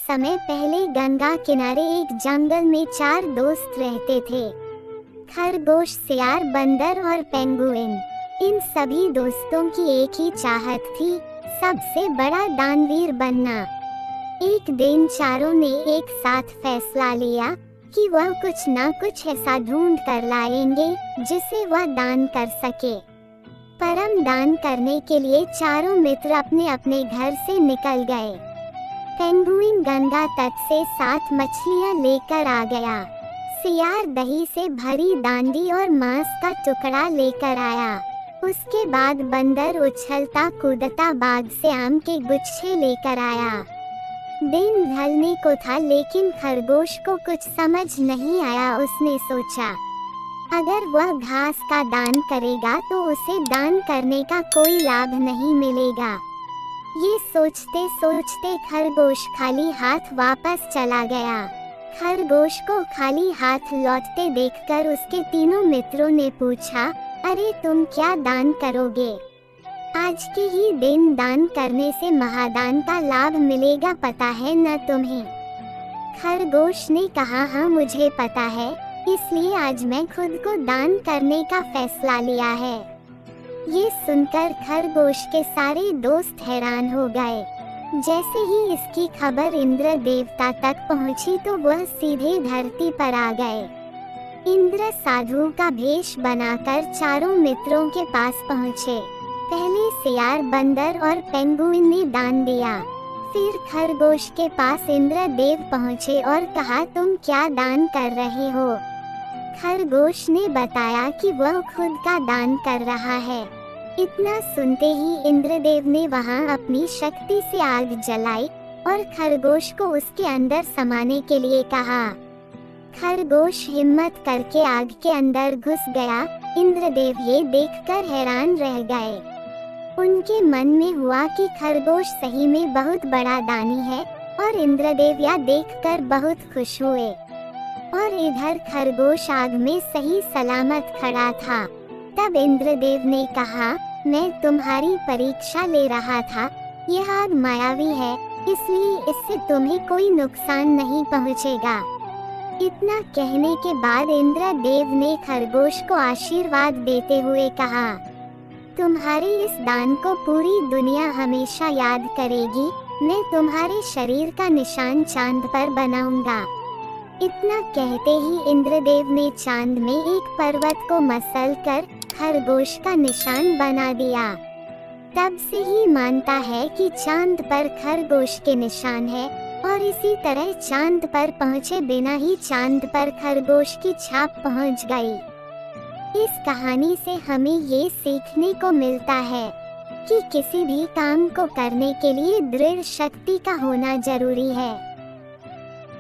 समय पहले गंगा किनारे एक जंगल में 4 दोस्त रहते थे। खरगोश, सियार, बंदर और पेंगुइन। इन सभी दोस्तों की एक ही चाहत थी, सबसे बड़ा दानवीर बनना। एक दिन चारों ने एक साथ फैसला लिया कि वह कुछ न कुछ ऐसा ढूंढ कर लाएंगे जिसे वह दान कर सके। परम दान करने के लिए चारों मित्र अपने अपने घर से निकल गए। पेंगुइन गंगा तट से 7 मछलियां लेकर आ गया। सियार दही से भरी डांडी और मांस का टुकड़ा लेकर आया। उसके बाद बंदर उछलता कूदता बाग से आम के गुच्छे लेकर आया। दिन ढलने को था लेकिन खरगोश को कुछ समझ नहीं आया। उसने सोचा, अगर वह घास का दान करेगा तो उसे दान करने का कोई लाभ नहीं मिलेगा। ये सोचते सोचते खरगोश खाली हाथ वापस चला गया। खरगोश को खाली हाथ लौटते देखकर उसके तीनों मित्रों ने पूछा, अरे तुम क्या दान करोगे? आज के ही दिन दान करने से महादान का लाभ मिलेगा, पता है न तुम्हें? खरगोश ने कहा, हाँ मुझे पता है, इसलिए आज मैं खुद को दान करने का फैसला लिया है। ये सुनकर खरगोश के सारे दोस्त हैरान हो गए। जैसे ही इसकी खबर इंद्र देवता तक पहुंची तो वह सीधे धरती पर आ गए। इंद्र साधु का भेष बनाकर चारों मित्रों के पास पहुँचे। पहले सियार, बंदर और पेंगुइन ने दान दिया। फिर खरगोश के पास इंद्र देव पहुँचे और कहा, तुम क्या दान कर रहे हो? खरगोश ने बताया कि वह खुद का दान कर रहा है। इतना सुनते ही इंद्रदेव ने वहां अपनी शक्ति से आग जलाई और खरगोश को उसके अंदर समाने के लिए कहा। खरगोश हिम्मत करके आग के अंदर घुस गया। इंद्रदेव ये देखकर हैरान रह गए। उनके मन में हुआ कि खरगोश सही में बहुत बड़ा दानी है और इंद्रदेव यह देखकर बहुत खुश हुए। और इधर खरगोश आग में सही सलामत खड़ा था। तब इंद्रदेव ने कहा, मैं तुम्हारी परीक्षा ले रहा था। यह आग मायावी है, इसलिए इससे तुम्हें कोई नुकसान नहीं पहुंचेगा। इतना कहने के बाद इंद्रदेव ने खरगोश को आशीर्वाद देते हुए कहा, तुम्हारे इस दान को पूरी दुनिया हमेशा याद करेगी। मैं तुम्हारे शरीर का निशान चांद पर बनाऊंगा। इतना कहते ही इंद्रदेव ने चांद में एक पर्वत को मसल कर खरगोश का निशान बना दिया। तब से ही मानता है कि चांद पर खरगोश के निशान है और इसी तरह चांद पर पहुँचे बिना ही चांद पर खरगोश की छाप पहुँच गई। इस कहानी से हमें ये सीखने को मिलता है कि किसी भी काम को करने के लिए दृढ़ शक्ति का होना जरूरी है।